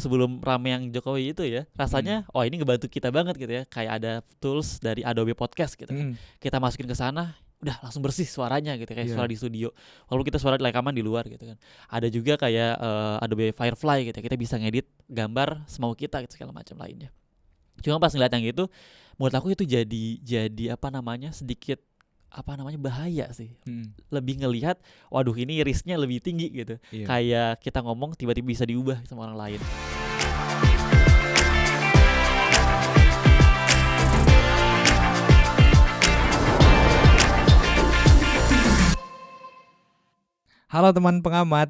sebelum rame yang Jokowi itu ya, rasanya oh ini ngebantu kita banget gitu ya. Kayak ada tools dari Adobe Podcast gitu kan. Kita masukin ke sana, udah langsung bersih suaranya gitu kayak suara di studio. Walaupun kita suara rekaman di luar gitu kan. Ada juga kayak Adobe Firefly gitu ya. Kita bisa ngedit gambar semau kita gitu segala macam lainnya. Cuma pas ngeliat yang gitu, menurut aku itu jadi sedikit bahaya sih. Lebih ngelihat waduh ini risknya lebih tinggi gitu. Kayak kita ngomong tiba-tiba bisa diubah sama orang lain. Halo teman pengamat.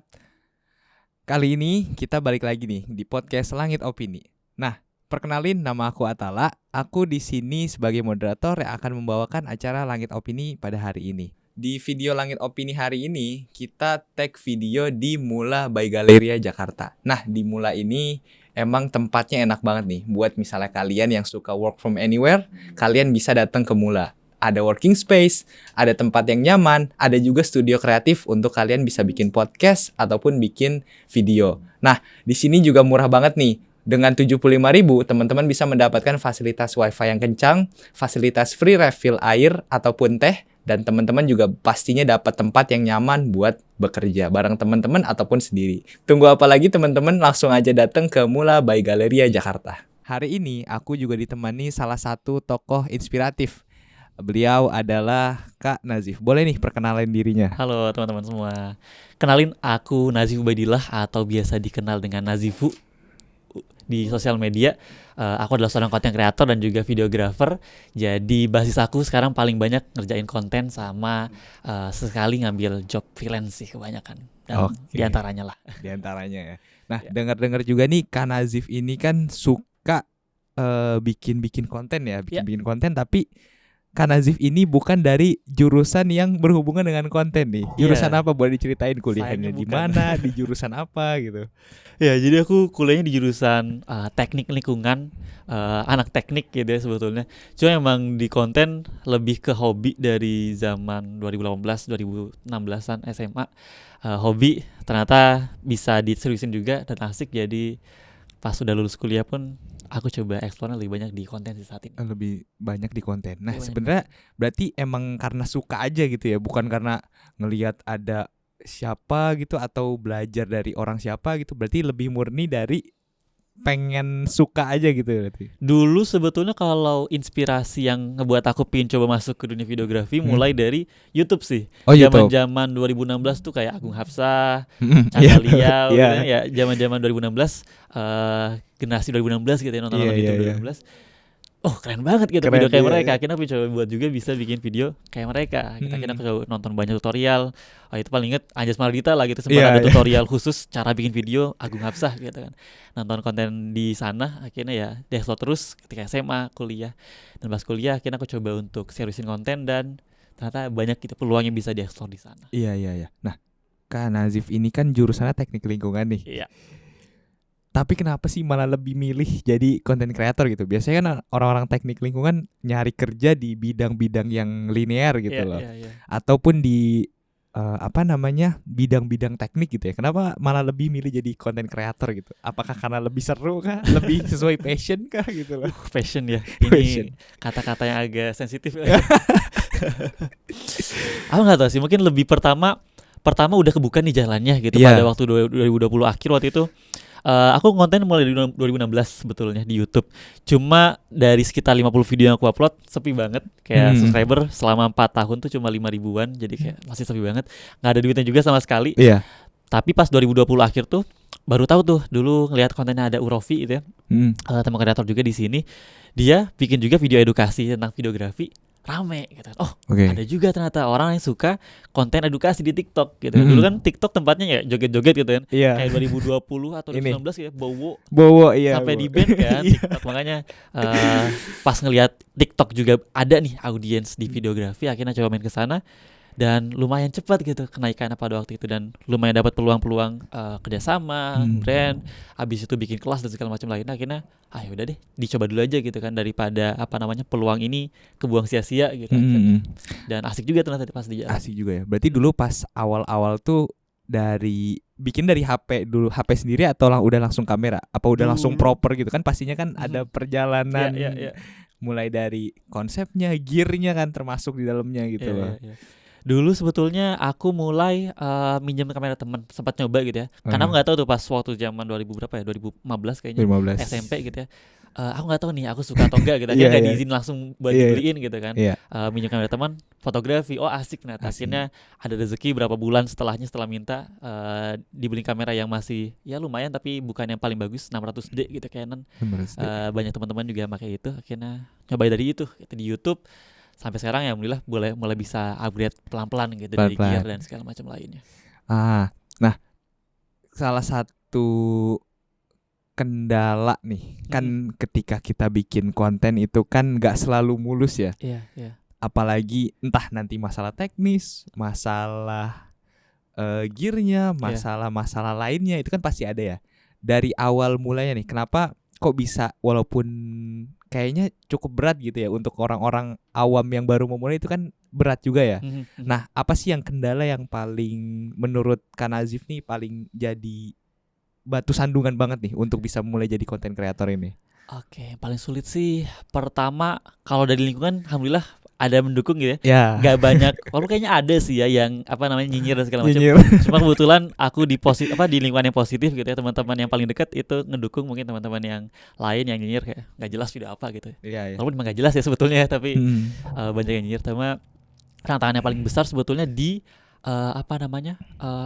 Kali ini kita balik lagi nih di podcast Langit Opini. Nah, perkenalin, nama aku Atala. Aku di sini sebagai moderator yang akan membawakan acara Langit Opini pada hari ini. Di video Langit Opini hari ini, kita tag video di Mula by Galleria Jakarta. Nah, di Mula ini emang tempatnya enak banget nih. Buat misalnya kalian yang suka work from anywhere, kalian bisa datang ke Mula. Ada working space, ada tempat yang nyaman, ada juga studio kreatif untuk kalian bisa bikin podcast ataupun bikin video. Nah, di sini juga murah banget nih. Dengan 75.000, teman-teman bisa mendapatkan fasilitas wifi yang kencang, fasilitas free refill air ataupun teh, dan teman-teman juga pastinya dapat tempat yang nyaman buat bekerja bareng teman-teman ataupun sendiri. Tunggu apa lagi teman-teman, langsung aja datang ke Mula by Galleria Jakarta. Hari ini aku juga ditemani salah satu tokoh inspiratif. Beliau adalah Kak Nazif. Boleh nih perkenalan dirinya. Halo teman-teman semua. Kenalin, aku Nazif Ubaidillah atau biasa dikenal dengan Nazifu di sosial media. Aku adalah seorang content creator dan juga videographer. Jadi basis aku sekarang paling banyak ngerjain konten sama sesekali ngambil job freelance sih kebanyakan. Dan diantaranya lah. Diantaranya ya. Nah, dengar-dengar juga nih Kak Nazif ini kan suka bikin konten ya, bikin konten, tapi Kak Nazif ini bukan dari jurusan yang berhubungan dengan konten nih. Jurusan apa? Boleh diceritain kuliahnya di mana, di jurusan apa gitu. Ya, jadi aku kuliahnya di jurusan teknik lingkungan, anak teknik gitu ya sebetulnya. Cuma emang di konten lebih ke hobi dari zaman 2018-2016an SMA. Hobi ternyata bisa diseriusin juga dan asik, jadi pas sudah lulus kuliah pun aku coba eksplornya lebih banyak di konten sih saat ini. Lebih banyak di konten. Nah, sebenarnya berarti emang karena suka aja gitu ya, bukan karena ngelihat ada siapa gitu atau belajar dari orang siapa gitu. Berarti lebih murni dari pengen suka aja gitu berarti. Dulu sebetulnya kalau inspirasi yang ngebuat aku pengen coba masuk ke dunia videografi mulai dari YouTube sih. Zaman 2016 tuh kayak Agung Hapsah, Chandra Liao gitu ya. Zaman 2016 generasi 2016 gitu ya, nonton YouTube 2016. Oh keren banget gitu video kayak mereka. Akhirnya aku coba buat juga bisa bikin video kayak mereka. Akhirnya aku coba nonton banyak tutorial. Itu paling inget Anjas Mardita lah gitu. Sempat ada tutorial khusus cara bikin video Agung Hapsah gitu kan. Nonton konten di sana. Akhirnya ya diekspor terus ketika SMA, kuliah. Dan pas kuliah akhirnya aku coba untuk seriusin konten. Dan ternyata banyak gitu peluang yang bisa diekspor di sana. Iya. Nah, Kak Nazif ini kan jurusannya teknik lingkungan nih. Iya. Tapi kenapa sih malah lebih milih jadi content creator gitu? Biasanya kan orang-orang teknik lingkungan nyari kerja di bidang-bidang yang linear gitu loh. Ataupun di bidang-bidang teknik gitu ya. Kenapa malah lebih milih jadi content creator gitu? Apakah karena lebih seru kah? Lebih sesuai passion kah gitu loh? Passion ya. Ini kata-kata yang agak sensitif. Aku gak tahu sih, mungkin lebih pertama udah kebuka nih jalannya gitu. Pada waktu 2020 akhir waktu itu. Aku konten mulai dari 2016 sebetulnya di YouTube. Cuma dari sekitar 50 video yang aku upload sepi banget. Kayak subscriber selama 4 tahun tuh cuma 5.000-an. Jadi kayak masih sepi banget. Gak ada duitnya juga sama sekali. Tapi pas 2020 akhir tuh baru tahu tuh, dulu ngelihat kontennya ada Urofi gitu ya. Teman kreator juga di sini. Dia bikin juga video edukasi tentang videografi. Rame gitu. Ada juga ternyata orang yang suka konten edukasi di TikTok gitu. Dulu kan TikTok tempatnya ya joget-joget gitu kan. Kayak 2020 atau 2019 ya Bowo sampai di ban kan TikTok. Makanya pas ngelihat TikTok juga ada nih audiens di videografi, akhirnya coba main ke sana. Dan lumayan cepat gitu kenaikannya pada waktu itu. Dan lumayan dapat peluang-peluang kerjasama, brand. Habis itu bikin kelas dan segala macam lainnya. Akhirnya udah deh dicoba dulu aja gitu kan. Daripada peluang ini kebuang sia-sia gitu. Dan asik juga ternyata pas di jalan. Asik juga ya. Berarti dulu pas awal-awal tuh bikin dari HP dulu, HP sendiri atau udah langsung kamera? Apa udah langsung proper gitu kan? Pastinya kan ada perjalanan mulai dari konsepnya, gearnya kan termasuk di dalamnya gitu loh. Dulu sebetulnya aku mulai minjem kamera teman, sempat nyoba gitu ya. Karena aku nggak tahu tuh pas waktu zaman 2000 berapa ya, 2015 kayaknya, 2015. SMP gitu ya. Aku nggak tahu nih aku suka atau enggak gitu. Akhirnya nggak diizin langsung buat dibeliin gitu kan. Minjem kamera teman, fotografi, asik. Nah akhirnya ada rezeki berapa bulan setelahnya, setelah minta dibeli kamera yang masih ya lumayan tapi bukan yang paling bagus, 600D gitu Canon. Banyak teman-teman juga pakai itu. Akhirnya nyoba dari itu gitu, di YouTube. Sampai sekarang ya alhamdulillah mulai bisa upgrade pelan-pelan gitu dari gear dan segala macam lainnya. Nah, salah satu kendala nih kan ketika kita bikin konten itu kan nggak selalu mulus ya. Apalagi entah nanti masalah teknis, masalah gearnya, masalah lainnya itu kan pasti ada ya. Dari awal mulanya nih, kenapa kok bisa walaupun kayaknya cukup berat gitu ya untuk orang-orang awam yang baru memulai itu kan berat juga ya. Nah, apa sih yang kendala yang paling menurut Kak Nazif nih paling jadi batu sandungan banget nih untuk bisa mulai jadi konten kreator ini? Oke, paling sulit sih pertama kalau dari lingkungan alhamdulillah ada mendukung gitu ya. Gak banyak, walaupun kayaknya ada sih ya yang nyinyir dan segala macam. Cuma kebetulan aku di lingkungan yang positif gitu ya, teman-teman yang paling dekat itu ngedukung. Mungkin teman-teman yang lain yang nyinyir kayak gak jelas video apa gitu. Walaupun emang gak jelas ya sebetulnya, tapi banyak yang nyinyir. Sama tantangan yang paling besar sebetulnya di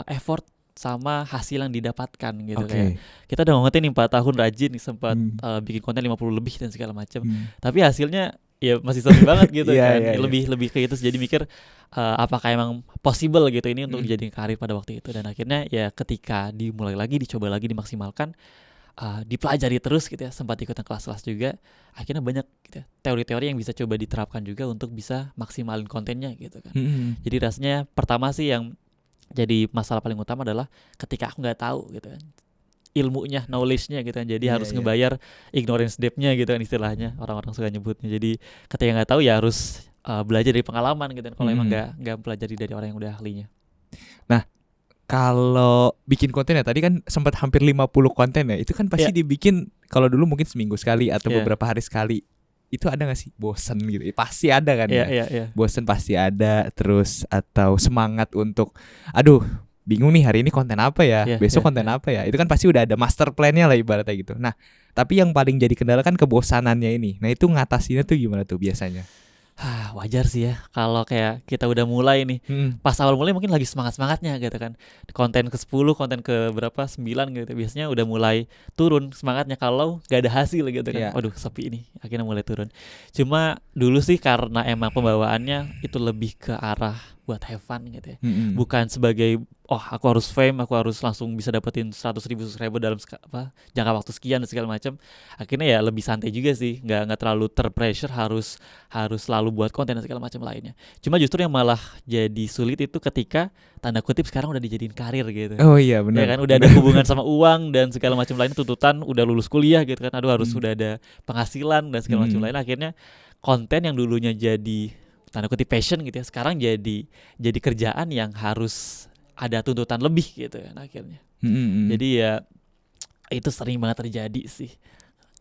effort sama hasil yang didapatkan gitu. Kayak kita udah ngomongin nih 4 tahun rajin nih, sempat bikin konten 50 lebih dan segala macam. Tapi hasilnya ya masih sepi banget gitu kan. Lebih kayak gitu. Jadi mikir apakah emang possible gitu ini untuk dijadiin karir pada waktu itu. Dan akhirnya ya ketika dimulai lagi, dicoba lagi, dimaksimalkan, dipelajari terus gitu ya, sempat ikutan kelas-kelas juga. Akhirnya banyak gitu ya, teori-teori yang bisa coba diterapkan juga untuk bisa maksimalin kontennya gitu kan. Jadi rasanya pertama sih yang jadi masalah paling utama adalah ketika aku nggak tahu gitu kan ilmunya, knowledge-nya gitu kan. Jadi harus ngebayar ignorance debt-nya gitu kan istilahnya, orang-orang suka nyebutnya. Jadi ketika nggak tahu ya harus belajar dari pengalaman gitu kan. Kalau emang nggak pelajari dari orang yang udah ahlinya. Nah, kalau bikin konten ya tadi kan sempat hampir 50 konten ya. Itu kan pasti dibikin kalau dulu mungkin seminggu sekali atau beberapa hari sekali. Itu ada gak sih bosen gitu? Pasti ada kan ya? Bosen pasti ada. Terus atau semangat untuk aduh bingung nih hari ini konten apa ya, besok konten apa ya. Itu kan pasti udah ada master plan-nya lah ibaratnya gitu. Nah tapi yang paling jadi kendala kan kebosanannya ini. Nah itu ngatasinnya tuh gimana tuh biasanya? Wajar sih ya kalau kayak kita udah mulai nih. Pas awal mulai mungkin lagi semangat-semangatnya gitu kan. Konten ke-10, konten ke berapa 9 gitu. Biasanya udah mulai turun semangatnya kalau gak ada hasil gitu kan. Waduh sepi ini, akhirnya mulai turun. Cuma dulu sih karena emang pembawaannya itu lebih ke arah buat have fun gitu ya. Bukan sebagai aku harus fame, aku harus langsung bisa dapetin 100.000 subscriber dalam jangka waktu sekian dan segala macam. Akhirnya ya lebih santai juga sih, nggak terlalu terpressure harus selalu buat konten dan segala macam lainnya. Cuma justru yang malah jadi sulit itu ketika tanda kutip sekarang udah dijadiin karir gitu. Oh iya benar. Ya kan udah ada hubungan sama uang dan segala macam lain, tuntutan udah lulus kuliah gitu kan. Aduh harus sudah ada penghasilan dan segala macam lain. Akhirnya konten yang dulunya jadi tanda kutip passion gitu ya, sekarang jadi kerjaan yang harus ada tuntutan lebih gitu kan akhirnya. Jadi ya itu sering banget terjadi sih.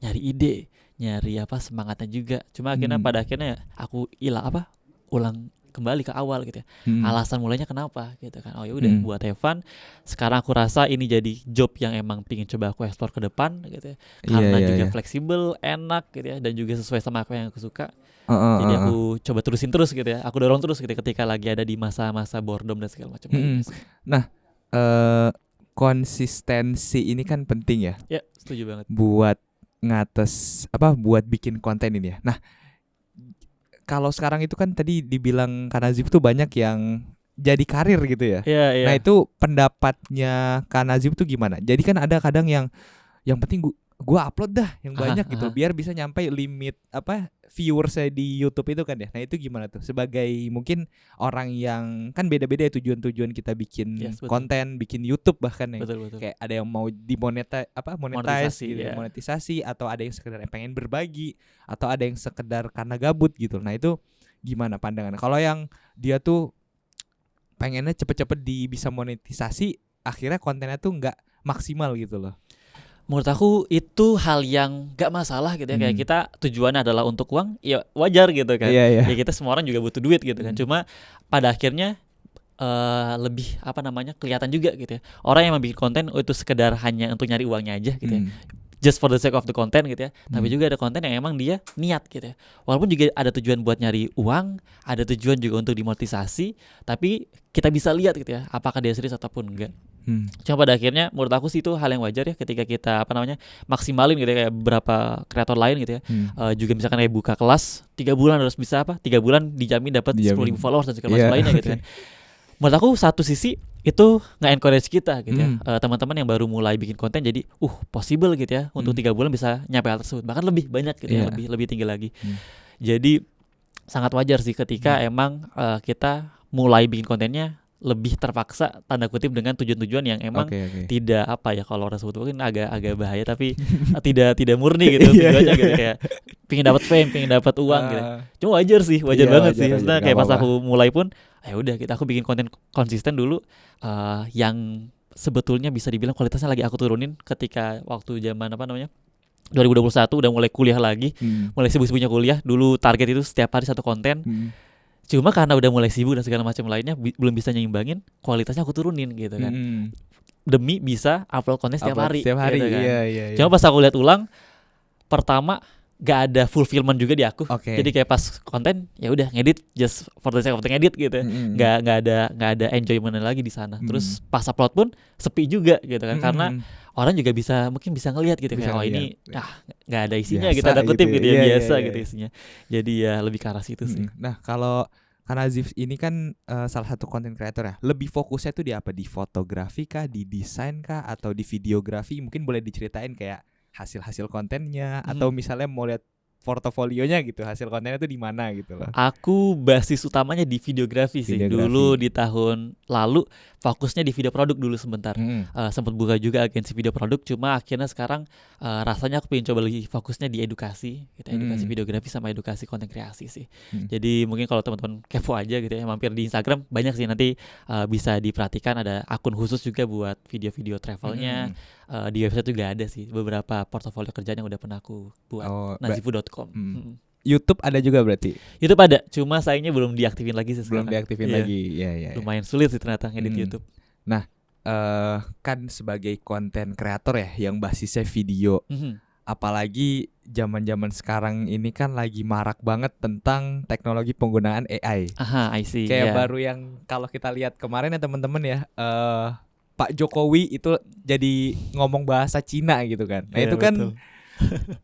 Nyari ide, nyari semangatnya juga. Cuma akhirnya pada akhirnya aku ulang kembali ke awal gitu ya. Alasan mulainya kenapa gitu kan. Oh ya udah buat have fun. Sekarang aku rasa ini jadi job yang emang pingin coba aku explore ke depan gitu ya. Karena juga fleksibel, enak gitu ya, dan juga sesuai sama apa yang aku suka. Jadi aku coba terusin terus gitu ya. Aku dorong terus gitu ketika lagi ada di masa-masa boredom dan segala macam. Nah, konsistensi ini kan penting ya. Ya, setuju banget. Buat buat bikin konten ini ya. Nah, kalau sekarang itu kan tadi dibilang Kak Nazif tuh banyak yang jadi karir gitu ya. Nah, itu pendapatnya Kak Nazif tuh gimana? Jadi kan ada kadang yang penting gua upload dah yang banyak gitu biar bisa nyampe limit viewersnya di YouTube itu kan ya. Nah itu gimana tuh sebagai mungkin orang yang kan beda-beda ya tujuan kita bikin konten, bikin YouTube bahkan ya. Betul. Kayak ada yang mau monetisasi atau ada yang sekedar pengen berbagi atau ada yang sekedar karena gabut gitu. Nah itu gimana pandangan? Kalau yang dia tuh pengennya cepet-cepet bisa monetisasi akhirnya kontennya tuh nggak maksimal gitu loh. Menurut aku itu hal yang gak masalah gitu ya. Kayak kita tujuannya adalah untuk uang, ya wajar gitu kan. Iya. Ya kita semua orang juga butuh duit gitu kan. Cuma pada akhirnya lebih apa namanya kelihatan juga gitu ya. Orang yang bikin konten itu sekedar hanya untuk nyari uangnya aja gitu ya. Just for the sake of the content gitu ya. Tapi juga ada konten yang emang dia niat gitu ya. Walaupun juga ada tujuan buat nyari uang, ada tujuan juga untuk dimonetisasi, tapi kita bisa lihat gitu ya, apakah dia serius ataupun enggak. Cuma pada akhirnya menurut aku sih itu hal yang wajar ya ketika kita apa namanya maksimalin gitu ya, kayak beberapa kreator lain gitu ya. Juga misalkan kayak buka kelas 3 bulan harus bisa 3 bulan dijamin dapat 10.000 followers dan segala macam lainnya gitu kan. Menurut aku satu sisi itu nge-encourage kita gitu ya. Teman-teman yang baru mulai bikin konten jadi possible gitu ya untuk 3 bulan bisa nyampe hal tersebut, bahkan lebih banyak gitu ya, lebih tinggi lagi. Jadi sangat wajar sih ketika emang kita mulai bikin kontennya lebih terpaksa tanda kutip dengan tujuan-tujuan yang emang tidak apa ya, kalau orang sebut mungkin agak bahaya, tapi tidak murni gitu tujuannya gitu, kayak pengen dapat fame, pengen dapat uang gitu. Cuma wajar banget sih. Maksudnya kayak pas aku mulai pun ya udah aku bikin konten konsisten dulu yang sebetulnya bisa dibilang kualitasnya lagi aku turunin ketika waktu zaman apa namanya 2021 udah mulai kuliah lagi, mulai sibuk-sibuknya kuliah. Dulu target itu setiap hari 1 konten. Cuma karena udah mulai sibuk dan segala macam lainnya belum bisa nyimbangin, kualitasnya aku turunin gitu kan. Demi bisa upload konten setiap hari gitu kan. Iya. Cuma pas aku lihat ulang, pertama gak ada fulfillment juga di aku. Jadi kayak pas konten ya udah ngedit just for the sake of ngedit gitu. Gak ada enjoyment lagi di sana. Terus pas upload pun sepi juga gitu kan, karena orang juga mungkin bisa ngelihat gitu kayak ini nggak ada isinya biasa, kita ada kutip gitu ya, biasa gitu isinya. Jadi ya lebih ke arah situ sih. Nah kalau Nazif ini kan salah satu content creator ya, lebih fokusnya tuh di apa? Di fotografi kah, di desain kah, atau di videografi? Mungkin boleh diceritain kayak hasil kontennya, atau misalnya mau lihat portofolionya gitu, hasil kontennya tuh di mana gitu loh. Aku basis utamanya di videografi sih. Dulu di tahun lalu fokusnya di video produk dulu sebentar. Sempat buka juga agensi video produk, cuma akhirnya sekarang rasanya aku pengen coba lagi fokusnya di edukasi gitu, edukasi videografi sama edukasi konten kreasi sih. Jadi mungkin kalau teman-teman kepo aja gitu ya, mampir di Instagram banyak sih, nanti bisa diperhatikan, ada akun khusus juga buat video-video travelnya. Di website juga ada sih beberapa portofolio kerjaan yang udah pernah aku buat, nazifu.com. YouTube ada juga berarti? YouTube ada, cuma sayangnya belum diaktifin lagi sih sekarang. Belum diaktifin lagi, ya. Lumayan sulit sih ternyata ngedit YouTube. Nah, kan sebagai konten kreator ya yang basisnya video, apalagi zaman-zaman sekarang ini kan lagi marak banget tentang teknologi penggunaan AI. I see. Kayak baru yang kalau kita lihat kemarin ya teman-teman ya, Pak Jokowi itu jadi ngomong bahasa Cina gitu kan. Nah itu kan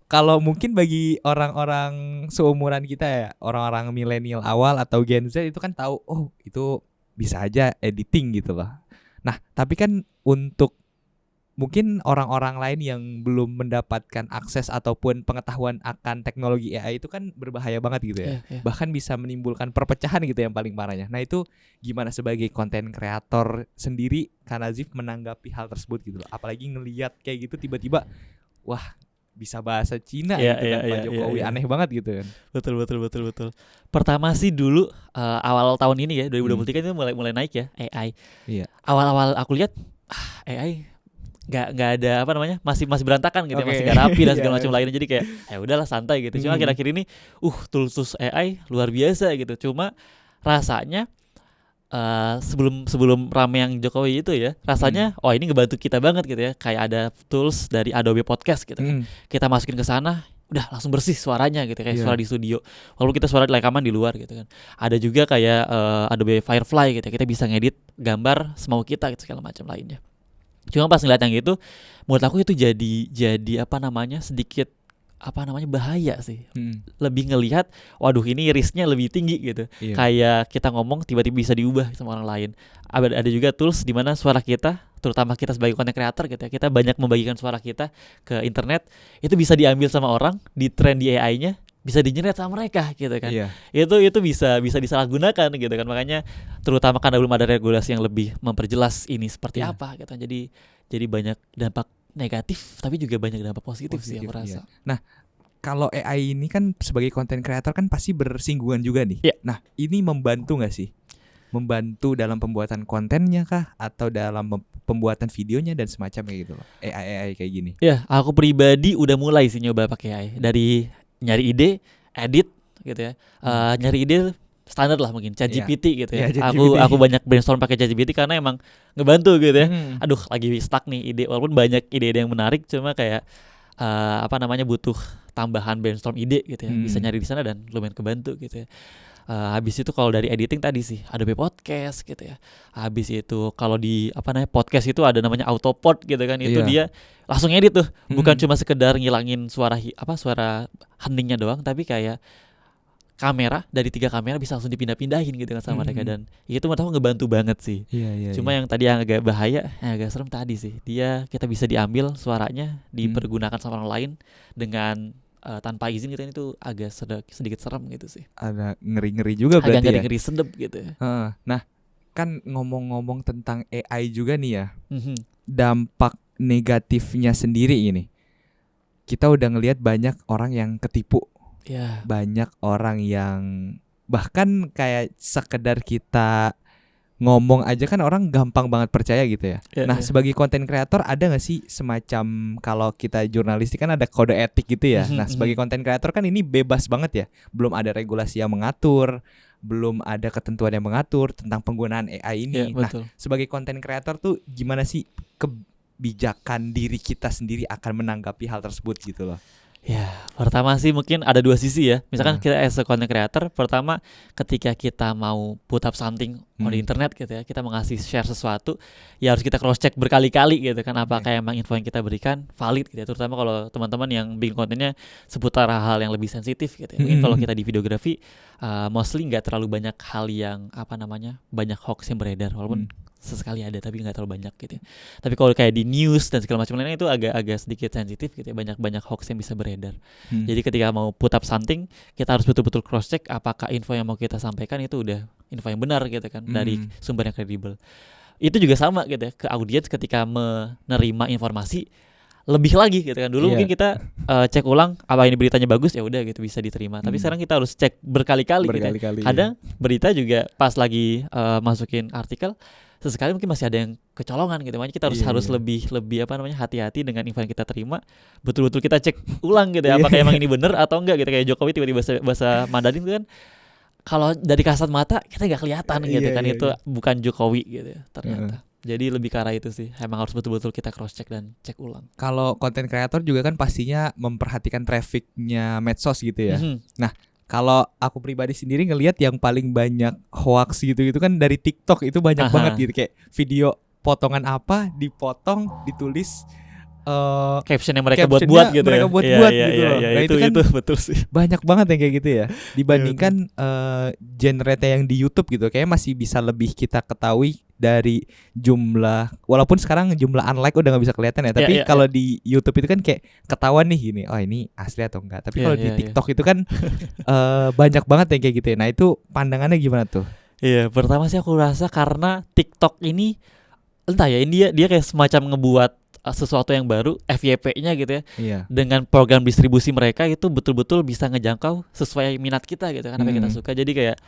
kalau mungkin bagi orang-orang seumuran kita ya, orang-orang milenial awal atau Gen Z itu kan tahu, itu bisa aja editing gitu loh. Nah tapi kan untuk mungkin orang-orang lain yang belum mendapatkan akses ataupun pengetahuan akan teknologi AI itu kan berbahaya banget gitu ya. Bahkan bisa menimbulkan perpecahan gitu yang paling parahnya. Nah itu gimana sebagai konten kreator sendiri, Kak Nazif menanggapi hal tersebut gitu loh. Apalagi ngelihat kayak gitu tiba-tiba, wah bisa bahasa Cina gitu kan Pak Jokowi, aneh banget gitu kan. Betul. Pertama sih dulu awal tahun ini ya 2023 itu mulai naik ya AI. Awal-awal aku lihat AI nggak ada apa namanya, masih berantakan gitu, masih nggak rapi dan segala macam lainnya. Jadi kayak ya udahlah santai gitu. Cuma akhir-akhir ini tools AI luar biasa gitu. Cuma rasanya sebelum rame yang Jokowi itu ya, rasanya ini ngebantu kita banget gitu ya. Kayak ada tools dari Adobe Podcast gitu kan. Kita masukin ke sana, udah langsung bersih suaranya gitu, kayak suara di studio. Walaupun kita suara rekaman di luar gitu kan. Ada juga kayak Adobe Firefly gitu, kita bisa ngedit gambar semau kita gitu, segala macam lainnya. Cuma pas ngeliat yang gitu, menurut aku itu jadi apa namanya, sedikit apa namanya, bahaya sih. Lebih ngelihat, waduh ini risknya lebih tinggi gitu. Kayak kita ngomong tiba-tiba bisa diubah sama orang lain. Ada juga tools di mana suara kita, terutama kita sebagai content creator gitu ya, kita banyak membagikan suara kita ke internet, itu bisa diambil sama orang, di trend di AI-nya, bisa dinyeret sama mereka gitu kan. Itu bisa disalahgunakan gitu kan. Makanya terutama karena belum ada regulasi yang lebih memperjelas ini seperti apa gitu. Jadi banyak dampak negatif tapi juga banyak dampak positif sih aku rasa. Nah, kalau AI ini kan sebagai content creator kan pasti bersinggungan juga nih. Nah, ini membantu enggak sih? membantu dalam pembuatan kontennya kah, atau dalam pembuatan videonya dan semacamnya gitu loh. AI kayak gini. Ya, aku pribadi udah mulai sih nyoba pakai AI. Dari nyari ide, edit gitu ya. Nyari ide standar lah mungkin ChatGPT gitu ya. Aku banyak brainstorm pakai ChatGPT karena emang ngebantu gitu ya. Aduh, lagi stuck nih ide, walaupun banyak ide-ide yang menarik, cuma kayak butuh tambahan brainstorm ide gitu ya. Bisa nyari di sana dan lumayan kebantu gitu ya. Habis itu kalau dari editing tadi sih Adobe Podcast gitu ya. Habis itu kalau di podcast itu ada namanya Autopod gitu kan. Itu dia langsung edit tuh. Bukan cuma sekedar ngilangin suara heningnya doang, tapi kayak kamera dari 3 kamera bisa langsung dipindah-pindahin gitu kan sama mereka, dan itu menurut aku ngebantu banget sih. Cuma yang tadi yang agak bahaya, yang agak serem tadi sih. Kita bisa diambil suaranya, dipergunakan sama orang lain dengan tanpa izin gitu, itu agak sedikit serem gitu sih. Ada ngeri-ngeri juga berarti agak ngeri-ngeri sedep gitu ya. Nah, kan ngomong-ngomong tentang AI juga nih ya. Dampak negatifnya sendiri ini, kita udah ngelihat banyak orang yang ketipu. Banyak orang yang bahkan kayak sekedar kita ngomong aja kan orang gampang banget percaya gitu ya. Sebagai content creator ada gak sih semacam, kalau kita jurnalistik kan ada kode etik gitu ya. Nah, sebagai content creator kan ini bebas banget ya. Belum ada regulasi yang mengatur, belum ada ketentuan yang mengatur tentang penggunaan AI ini. Nah, sebagai content creator tuh gimana sih kebijakan diri kita sendiri akan menanggapi hal tersebut gitu loh? Ya, pertama sih mungkin ada 2 sisi ya. Misalkan kita as a content creator, pertama ketika kita mau put up something on the internet gitu ya, kita mau ngasih share sesuatu, ya harus kita cross check berkali-kali gitu kan, apakah emang info yang kita berikan valid gitu ya. Terutama kalau teman-teman yang bikin kontennya seputar hal yang lebih sensitif gitu ya. Mungkin kalau kita di videografi mostly nggak terlalu banyak hal yang banyak hoax yang beredar, walaupun sesekali ada tapi nggak terlalu banyak gitu ya. Tapi kalau kayak di news dan segala macam lainnya itu agak sedikit sensitif gitu ya, banyak hoax yang bisa beredar. Jadi ketika mau put up something, kita harus betul-betul cross check apakah info yang mau kita sampaikan itu udah info yang benar gitu kan, dari sumber yang kredibel. Itu juga sama gitu ya ke audiens ketika menerima informasi lebih lagi gitu kan. Dulu mungkin kita cek ulang apa ini beritanya bagus, ya udah gitu bisa diterima. Tapi sekarang kita harus cek berkali-kali gitu ya. Kadang berita juga pas lagi masukin artikel, sesekali mungkin masih ada yang kecolongan gitu. Makanya kita harus lebih hati-hati dengan info yang kita terima. Betul-betul kita cek ulang gitu ya, apakah emang ini benar atau enggak gitu. Kayak Jokowi tiba-tiba bahasa Mandarin itu kan, kalau dari kasat mata kita nggak kelihatan gitu kan, itu bukan Jokowi gitu ya, ternyata. Jadi lebih ke arah itu sih, emang harus betul-betul kita cross check dan cek ulang. Kalau content creator juga kan pastinya memperhatikan trafficnya medsos gitu ya. Nah, kalau aku pribadi sendiri ngelihat yang paling banyak hoax gitu kan dari TikTok, itu banyak banget gitu, kayak video potongan apa dipotong, ditulis caption yang mereka buat gitu mereka ya. buat gitu loh. Nah, itu kan betul sih. Banyak banget yang kayak gitu ya. Dibandingkan genre yang di YouTube gitu, kayaknya masih bisa lebih kita ketahui dari jumlah, walaupun sekarang jumlah unlike udah nggak bisa kelihatan ya. Tapi kalau di YouTube itu kan kayak ketahuan nih gini, oh ini asli atau enggak. Tapi kalau di TikTok itu kan banyak banget yang kayak gitu ya. Nah, itu pandangannya gimana tuh? Iya, pertama sih aku rasa karena TikTok ini entah ya, ini dia kayak semacam ngebuat sesuatu yang baru, FYP-nya gitu ya. Dengan program distribusi mereka itu betul-betul bisa ngejangkau sesuai minat kita gitu kan, apa yang kita suka. Jadi kayak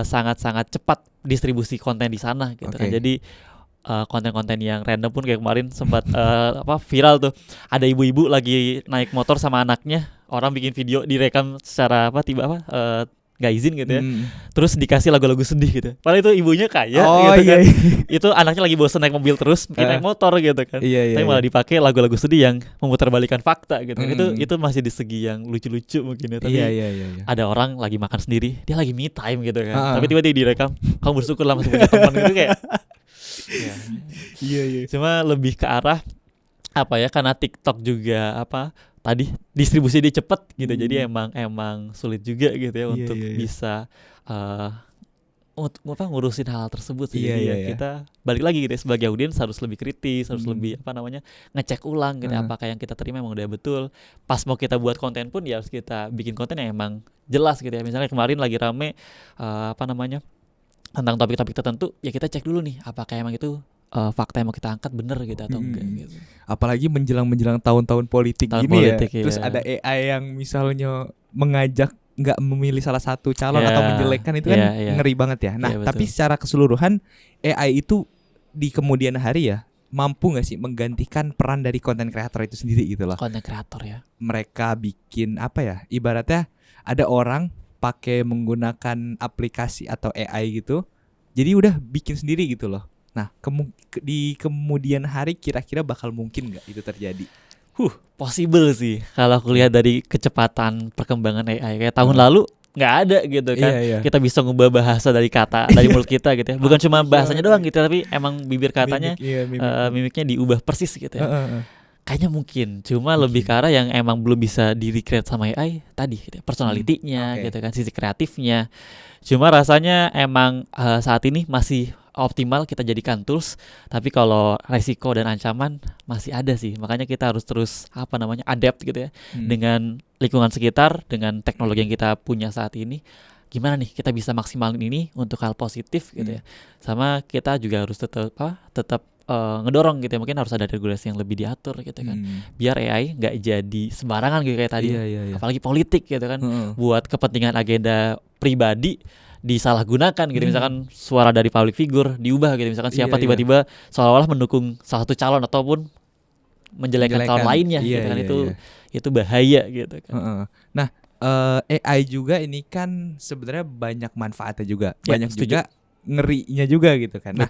sangat-sangat cepat distribusi konten di sana gitu kan. Jadi konten-konten yang random pun kayak kemarin sempat viral tuh. Ada ibu-ibu lagi naik motor sama anaknya, orang bikin video direkam secara nggak izin gitu ya. Terus dikasih lagu-lagu sedih gitu. Padahal itu ibunya kaya gitu kan. Itu anaknya lagi bosan naik mobil terus, naik motor gitu kan. Tapi malah dipakai lagu-lagu sedih yang memutarbalikan fakta gitu. Itu masih di segi yang lucu-lucu mungkin ya. Tapi ada orang lagi makan sendiri, dia lagi me time gitu kan. Tapi tiba-tiba direkam, kamu bersyukur lah masih punya teman gitu kayak. Cuma lebih ke arah karena TikTok juga tadi distribusi dia cepet gitu. Jadi emang sulit juga gitu ya untuk bisa ngurusin hal tersebut sih. Jadi kita balik lagi gitu ya, sebagai audiens harus lebih kritis, harus lebih ngecek ulang gitu apakah yang kita terima emang udah betul. Pas mau kita buat konten pun ya harus kita bikin konten yang emang jelas gitu ya. Misalnya kemarin lagi rame tentang topik-topik tertentu, ya kita cek dulu nih apakah emang itu fakta yang mau kita angkat bener gitu atau enggak gitu. Apalagi menjelang tahun-tahun politik gini ya. Terus ada AI yang misalnya mengajak nggak memilih salah satu calon atau menjelekkan itu kan ngeri banget ya. Nah, tapi secara keseluruhan AI itu di kemudian hari ya mampu nggak sih menggantikan peran dari konten kreator itu sendiri gitu loh. Konten kreator ya. Mereka bikin apa ya? Ibaratnya ada orang pakai menggunakan aplikasi atau AI gitu. Jadi udah bikin sendiri gitu loh. Nah, di kemudian hari kira-kira bakal mungkin nggak itu terjadi? Possible sih kalau aku lihat dari kecepatan perkembangan AI. Kayak tahun lalu nggak ada gitu kan. Kita bisa ngubah bahasa dari kata dari mulut kita gitu ya. Bukan cuma bahasanya doang gitu, tapi emang bibir katanya mimiknya diubah persis gitu ya. Kayaknya mungkin, cuma lebih ke arah yang emang belum bisa di recreate sama AI tadi gitu ya. Personality-nya gitu kan, sisi kreatifnya. Cuma rasanya emang saat ini masih optimal kita jadikan tools, tapi kalau resiko dan ancaman masih ada sih. Makanya kita harus terus adapt gitu ya dengan lingkungan sekitar, dengan teknologi yang kita punya saat ini. Gimana nih kita bisa maksimalin ini untuk hal positif gitu ya. Sama kita juga harus tetap ngedorong gitu ya, mungkin harus ada regulasi yang lebih diatur gitu kan, biar AI nggak jadi sembarangan gitu kayak tadi, apalagi politik gitu kan, buat kepentingan agenda pribadi disalahgunakan gitu. Misalkan suara dari public figure diubah gitu, misalkan siapa tiba-tiba seolah-olah mendukung salah satu calon ataupun menjelekkan calon lainnya gitu kan, itu bahaya gitu kan. Nah, AI juga ini kan sebenarnya banyak manfaatnya juga, banyak juga ngerinya juga gitu kan. Nah,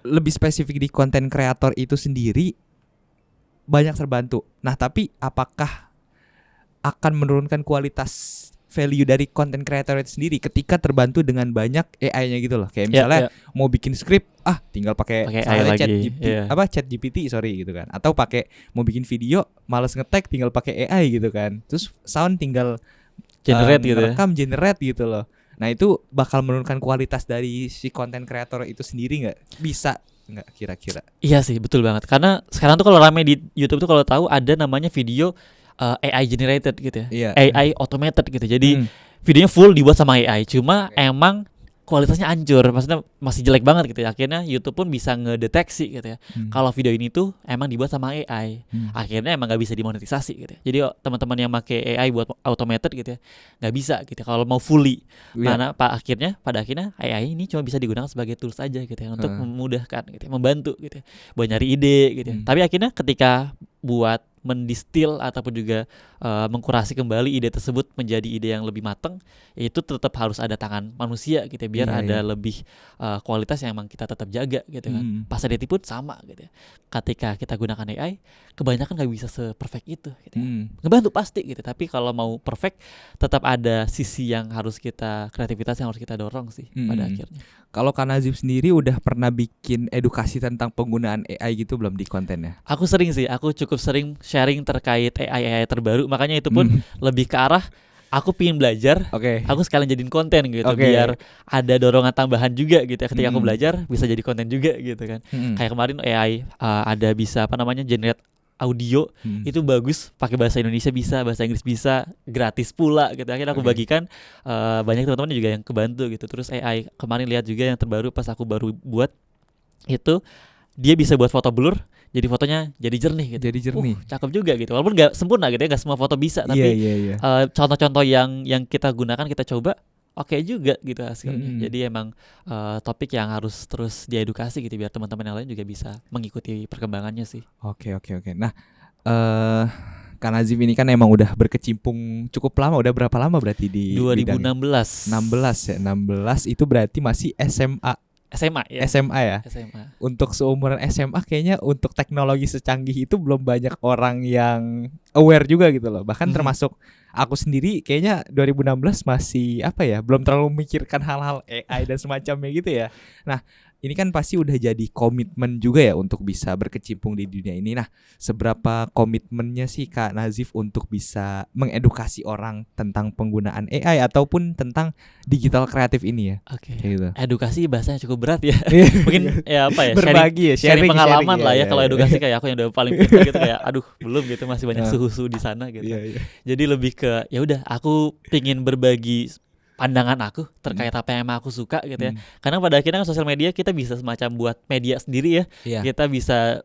lebih spesifik di konten kreator itu sendiri banyak terbantu. Nah, tapi apakah akan menurunkan kualitas value dari konten kreator itu sendiri ketika terbantu dengan banyak AI-nya gitu loh. Kayak misalnya mau bikin skrip, tinggal pakai chat GPT gitu kan. Atau mau bikin video, malas nge-tag, tinggal pakai AI gitu kan. Terus sound tinggal generate gitu loh. Nah, itu bakal menurunkan kualitas dari si konten kreator itu sendiri nggak? Bisa nggak kira-kira? Iya sih, betul banget. Karena sekarang tuh kalau rame di YouTube tuh kalau tahu ada namanya video AI generated gitu ya, AI automated gitu. Jadi videonya full dibuat sama AI. Cuma emang kualitasnya hancur, maksudnya masih jelek banget gitu ya. Akhirnya YouTube pun bisa ngedeteksi gitu ya, kalau video ini tuh emang dibuat sama AI. Akhirnya emang nggak bisa dimonetisasi gitu ya. Jadi teman-teman yang pakai AI buat automated gitu ya, nggak bisa gitu kalau mau fully. Mana pada akhirnya AI ini cuma bisa digunakan sebagai tools aja gitu ya, untuk memudahkan gitu ya, membantu gitu ya, buat nyari ide gitu ya. Tapi akhirnya ketika buat mendistil ataupun juga mengkurasi kembali ide tersebut menjadi ide yang lebih matang, itu tetap harus ada tangan manusia gitu ya, biar ada lebih kualitas yang emang kita tetap jaga gitu kan. Pas edit pun sama gitu ya. Ketika kita gunakan AI, kebanyakan nggak bisa se-perfect itu gitu ya. Ngebantu pasti gitu, tapi kalau mau perfect tetap ada sisi yang harus kreativitas yang harus kita dorong sih pada akhirnya. Kalau Kak Nazif sendiri udah pernah bikin edukasi tentang penggunaan AI gitu belum di kontennya? Aku cukup sering sharing terkait AI terbaru, makanya itu pun lebih ke arah aku pingin belajar, aku sekalian jadiin konten gitu, biar ada dorongan tambahan juga gitu ya. Ketika aku belajar bisa jadi konten juga gitu kan. Kayak kemarin AI ada bisa generate audio, itu bagus, pakai bahasa Indonesia bisa, bahasa Inggris bisa, gratis pula gitu. Akhirnya aku bagikan, banyak teman-teman juga yang kebantu gitu. Terus AI kemarin lihat juga yang terbaru pas aku baru buat itu, dia bisa buat foto blur, jadi fotonya jadi jernih gitu. Jadi jernih. Cakep juga gitu. Walaupun nggak sempurna gitu ya, nggak semua foto bisa, tapi contoh-contoh yang kita gunakan, kita coba, oke juga gitu hasilnya. Jadi emang topik yang harus terus diedukasi gitu, biar teman-teman yang lain juga bisa mengikuti perkembangannya sih. Oke. Nah, Kak Nazif ini kan emang udah berkecimpung cukup lama. Udah berapa lama berarti di 2016. 16 itu berarti masih SMA ya. SMA. Untuk seumuran SMA kayaknya untuk teknologi secanggih itu belum banyak orang yang aware juga gitu loh. Bahkan termasuk aku sendiri kayaknya 2016 masih belum terlalu memikirkan hal-hal AI dan semacamnya gitu ya. Nah, ini kan pasti udah jadi komitmen juga ya untuk bisa berkecimpung di dunia ini. Nah, seberapa komitmennya sih Kak Nazif untuk bisa mengedukasi orang tentang penggunaan AI ataupun tentang digital kreatif ini ya? Gitu. Edukasi bahasanya cukup berat ya. Mungkin berbagi sharing pengalaman lah ya. Kalau edukasi kayak aku yang udah paling pintar gitu, kayak belum gitu, masih banyak suhu-suhu di sana gitu. Jadi lebih ke ya udah, aku pingin berbagi pandangan aku terkait apa yang emang aku suka gitu ya. Karena pada akhirnya kan sosial media kita bisa semacam buat media sendiri ya. Kita bisa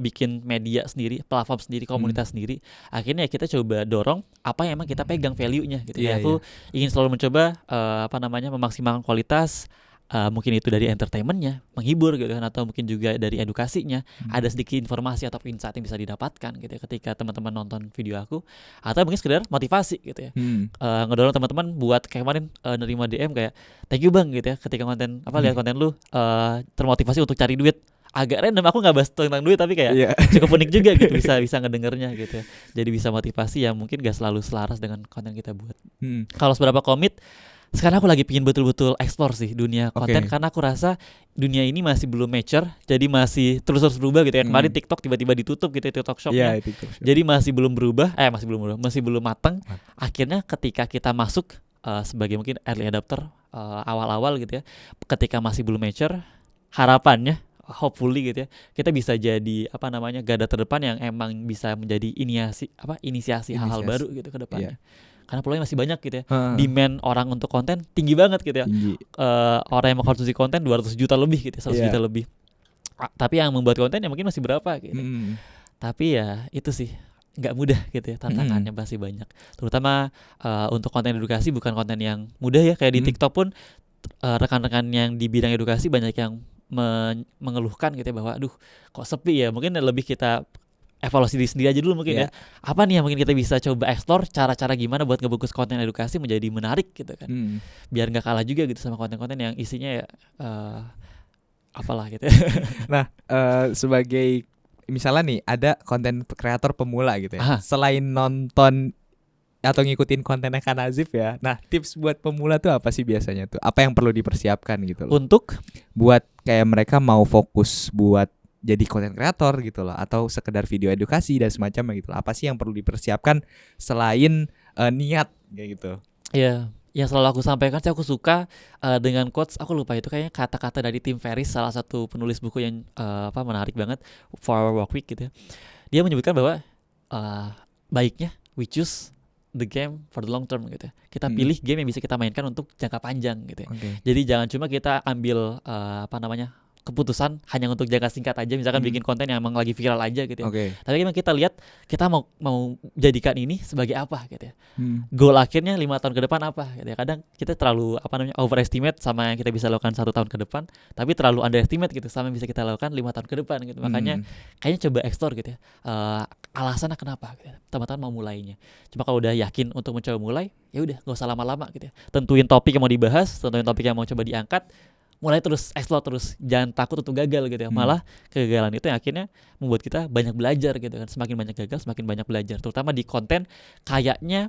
bikin media sendiri, platform sendiri, komunitas sendiri. Akhirnya kita coba dorong apa yang emang kita pegang value-nya gitu. Iya, Aku ingin selalu mencoba memaksimalkan kualitas, mungkin itu dari entertainment-nya, menghibur gitu kan, atau mungkin juga dari edukasinya. Ada sedikit informasi atau insight yang bisa didapatkan gitu ya ketika teman-teman nonton video aku, atau mungkin sekedar motivasi gitu ya. Ngedorong teman-teman buat kayak kemarin nerima DM kayak thank you bang gitu ya, ketika lihat konten lu termotivasi untuk cari duit. Agak random, aku nggak bahas tentang duit tapi kayak cukup unik juga gitu, bisa ngedengernya gitu ya. Jadi bisa motivasi yang mungkin gak selalu selaras dengan konten kita buat. Kalau seberapa komit, sekarang aku lagi pingin betul-betul explore sih dunia konten, karena aku rasa dunia ini masih belum mature, jadi masih terus berubah gitu ya. Kemarin TikTok tiba-tiba ditutup gitu ya, TikTok Shop-nya. Jadi masih belum berubah, masih belum matang. Akhirnya ketika kita masuk sebagai mungkin early adopter awal-awal gitu ya, ketika masih belum mature, harapannya hopefully gitu ya, kita bisa jadi garda terdepan yang emang bisa menjadi inisiasi hal-hal baru gitu ke depannya. Karena peluangnya masih banyak gitu ya. Demand orang untuk konten tinggi banget gitu ya. Orang yang mengkonsumsi konten 200 juta lebih gitu ya, 100 juta lebih. Tapi yang membuat konten ya mungkin masih berapa gitu. Tapi ya itu sih nggak mudah gitu ya, tantangannya masih banyak. Terutama untuk konten edukasi bukan konten yang mudah ya. Kayak di TikTok pun rekan-rekan yang di bidang edukasi banyak yang mengeluhkan gitu ya, bahwa aduh kok sepi ya. Mungkin lebih kita evaluasi diri sendiri aja dulu mungkin ya. Apa nih yang mungkin kita bisa coba explore, cara-cara gimana buat ngebungkus konten edukasi menjadi menarik gitu kan. Biar gak kalah juga gitu sama konten-konten yang isinya ya apalah gitu. Nah, sebagai misalnya nih ada konten kreator pemula gitu ya. Selain nonton atau ngikutin kontennya Kak Nazif ya. Nah, tips buat pemula tuh apa sih biasanya tuh? Apa yang perlu dipersiapkan gitu loh? Untuk buat kayak mereka mau fokus buat jadi konten kreator gitu loh, atau sekedar video edukasi dan semacamnya gitu loh. Apa sih yang perlu dipersiapkan selain niat kayak gitu? Iya, yang selalu aku sampaikan sih, aku suka dengan quotes, aku lupa itu kayaknya kata-kata dari Tim Ferriss, salah satu penulis buku yang menarik banget, 4-Hour Workweek gitu ya. Dia menyebutkan bahwa baiknya we choose the game for the long term gitu ya. Kita pilih game yang bisa kita mainkan untuk jangka panjang gitu ya. Jadi jangan cuma kita ambil keputusan hanya untuk jangka singkat aja, misalkan bikin konten yang emang lagi viral aja gitu ya. Tapi memang kita lihat kita mau jadikan ini sebagai apa gitu ya. Goal akhirnya 5 tahun ke depan apa gitu ya. Kadang kita terlalu overestimate sama yang kita bisa lakukan 1 tahun ke depan, tapi terlalu underestimate gitu sama yang bisa kita lakukan 5 tahun ke depan gitu. Makanya kayaknya coba explore gitu ya. Alasannya kenapa gitu ya, teman-teman mau mulainya. Cuma kalau udah yakin untuk mencoba mulai, ya udah gak usah lama-lama gitu ya. Tentuin topik yang mau dibahas, tentuin topik yang mau coba diangkat, mulai terus, explore terus, jangan takut untuk gagal gitu ya. Malah kegagalan itu yang akhirnya membuat kita banyak belajar gitu kan. Semakin banyak gagal, semakin banyak belajar. Terutama di konten kayaknya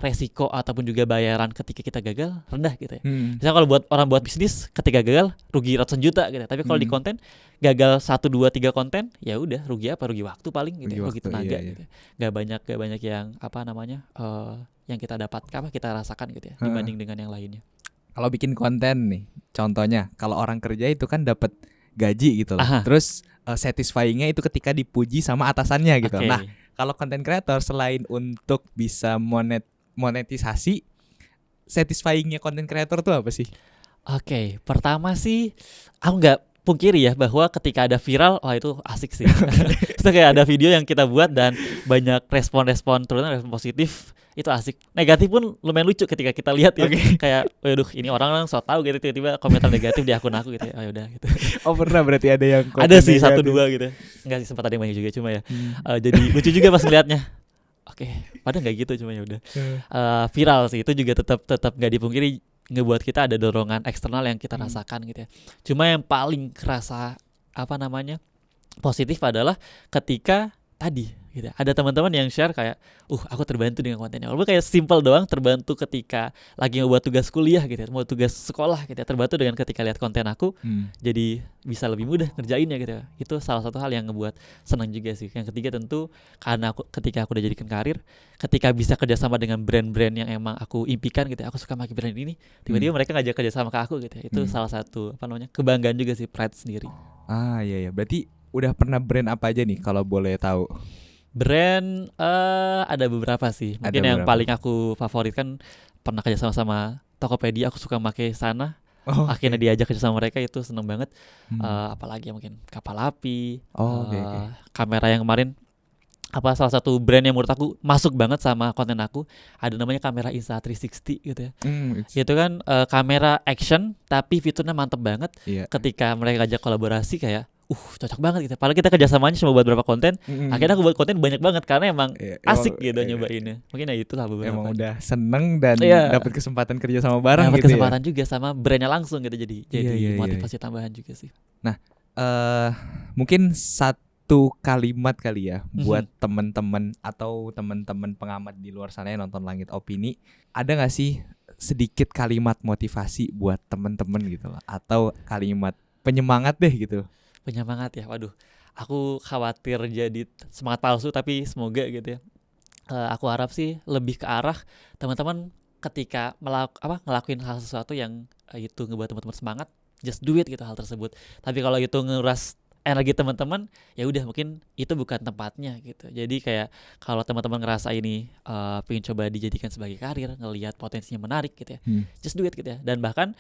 resiko ataupun juga bayaran ketika kita gagal rendah gitu ya. Misalnya kalau buat orang buat bisnis, ketika gagal rugi ratusan juta gitu. Tapi kalau di konten gagal 1, 2, 3 konten, ya udah rugi apa? Rugi waktu paling gitu, rugi tenaga gitu. Gak banyak yang yang kita kita rasakan gitu ya, dibanding dengan yang lainnya. Kalau bikin konten nih, contohnya kalau orang kerja itu kan dapat gaji gitu loh. Terus satisfying-nya itu ketika dipuji sama atasannya gitu. Nah, kalau konten creator selain untuk bisa monetisasi, satisfying-nya konten creator tuh apa sih? Pertama sih aku nggak pungkiri ya bahwa ketika ada viral, itu asik sih. Itu kayak ada video yang kita buat dan banyak respon terutama respon positif, itu asik. Negatif pun lumayan lucu ketika kita lihat ya. Kayak waduh, ini orang so tahu gitu, tiba-tiba komentar negatif di akun aku gitu ya. Oh udah gitu. Pernah berarti ada yang ada sih negatif. 1-2 gitu. Enggak sih, sempat ada yang banyak juga, cuma ya jadi lucu juga pas ngeliatnya. Padahal enggak gitu, cuma ya udah. Viral sih itu juga tetap enggak dipungkiri ngebuat kita ada dorongan eksternal yang kita rasakan gitu ya. Cuma yang paling kerasa positif adalah ketika tadi gitu. Ada teman-teman yang share kayak, aku terbantu dengan kontennya. Walaupun kayak simple doang, terbantu ketika lagi ngebuat tugas kuliah gitu ya, mau tugas sekolah gitu ya, terbantu dengan ketika lihat konten aku, jadi bisa lebih mudah ngerjainnya gitu ya. Itu salah satu hal yang ngebuat senang juga sih. Yang ketiga tentu karena ketika aku udah jadikan karir, ketika bisa kerjasama dengan brand-brand yang emang aku impikan gitu ya, aku suka pakai brand ini, tiba-tiba mereka ngajak kerjasama ke aku gitu ya. Itu salah satu kebanggaan juga sih, pride sendiri. Iya. Berarti udah pernah brand apa aja nih kalau boleh tahu? Brand ada beberapa sih. Mungkin yang paling aku favorit kan pernah kerja sama Tokopedia. Aku suka pakai sana. Akhirnya diajak kerja sama mereka, itu seneng banget. Hmm. Apalagi mungkin kapal api, Oke. kamera yang kemarin salah satu brand yang menurut aku masuk banget sama konten aku, ada namanya kamera Insta360 gitu ya. Itu kan kamera action tapi fiturnya mantep banget. Iya. Ketika mereka ajak kolaborasi kayak cocok banget gitu. Padahal kita kerjasamanya cuma buat beberapa konten, akhirnya aku buat konten banyak banget karena emang asik gitu nyobainnya. Mungkin ya itulah beberapa. Emang udah seneng dan Iya. dapat kesempatan kerja sama bareng Dapat gitu kesempatan juga sama brandnya langsung gitu, jadi Iya. motivasi tambahan juga sih. Nah, mungkin satu kalimat kali ya buat teman-teman atau teman-teman pengamat di luar sana yang nonton Langit Opini, ada nggak sih sedikit kalimat motivasi buat teman-teman gitu loh, atau kalimat penyemangat deh gitu? Penyemangat ya, waduh, aku khawatir jadi semangat palsu, tapi semoga gitu ya. Aku harap sih lebih ke arah teman-teman ketika ngelakuin hal sesuatu yang itu ngebuat teman-teman semangat, just do it gitu hal tersebut. Tapi kalau itu nguras energi teman-teman, ya udah mungkin itu bukan tempatnya gitu. Jadi kayak kalau teman-teman ngerasa ini pengen coba dijadikan sebagai karir, ngelihat potensinya menarik gitu ya, just do it gitu ya. Dan bahkan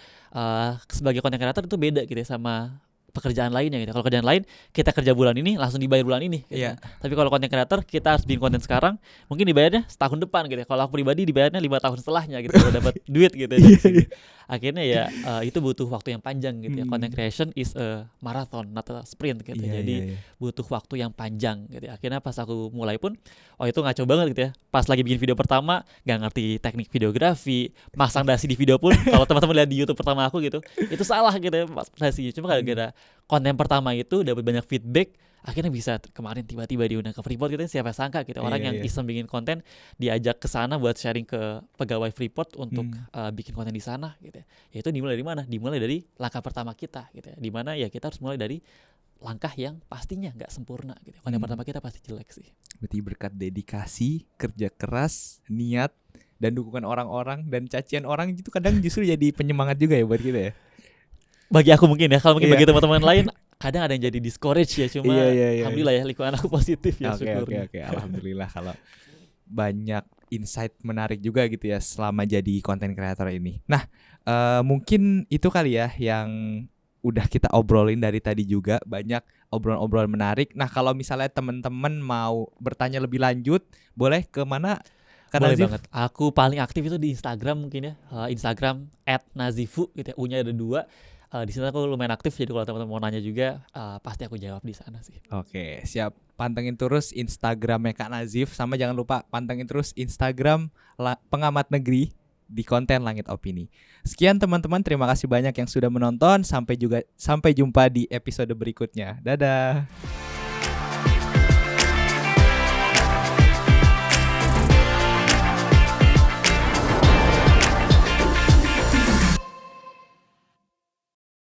sebagai content creator itu beda gitu ya sama pekerjaan lainnya gitu. Kalau kerjaan lain kita kerja bulan ini langsung dibayar bulan ini gitu. Iya. Tapi kalau content creator kita harus bikin konten sekarang, mungkin dibayarnya setahun depan gitu ya. Kalau aku pribadi dibayarnya 5 tahun setelahnya gitu kalau dapat duit gitu ya dari sini. Akhirnya ya itu butuh waktu yang panjang gitu ya. Content creation is a marathon, not a sprint gitu. Jadi butuh waktu yang panjang gitu ya. Akhirnya pas aku mulai pun itu ngaco banget gitu ya. Pas lagi bikin video pertama gak ngerti teknik videografi, masang dasi di video pun kalau teman-teman lihat di YouTube pertama aku gitu, itu salah gitu ya dasi. Cuma gara-gara konten pertama itu dapat banyak feedback, akhirnya bisa kemarin tiba-tiba diundang ke Freeport gitu. Siapa sangka gitu orang yang iseng bikin konten diajak ke sana buat sharing ke pegawai Freeport untuk bikin konten di sana gitu ya. Itu dimulai dari mana? Dimulai dari langkah pertama kita gitu ya. Dimana ya kita harus mulai dari langkah yang pastinya nggak sempurna gitu. Konten pertama kita pasti jelek sih. Berarti berkat dedikasi, kerja keras, niat, dan dukungan orang-orang dan cacian orang itu kadang justru jadi penyemangat juga ya buat kita ya. Bagi aku mungkin ya, kalau mungkin bagi teman-teman lain kadang ada yang jadi discourage ya, cuma alhamdulillah ya lingkungan aku positif ya, syukur. Oke, alhamdulillah kalau banyak insight menarik juga gitu ya selama jadi content creator ini. Nah, mungkin itu kali ya yang udah kita obrolin dari tadi juga, banyak obrolan-obrolan menarik. Nah, kalau misalnya teman-teman mau bertanya lebih lanjut, boleh ke mana? Boleh banget. Aku paling aktif itu di Instagram mungkin ya. Instagram @nazifu gitu ya. U-nya ada 2. Di sana aku lumayan aktif, jadi kalau teman-teman mau nanya juga pasti aku jawab di sana sih. Oke, siap. Pantengin terus Instagramnya Kak Nazif, sama jangan lupa pantengin terus Instagram Pengamat Negeri di konten Langit Opini. Sekian teman-teman, terima kasih banyak yang sudah menonton. Sampai jumpa di episode berikutnya. Dadah.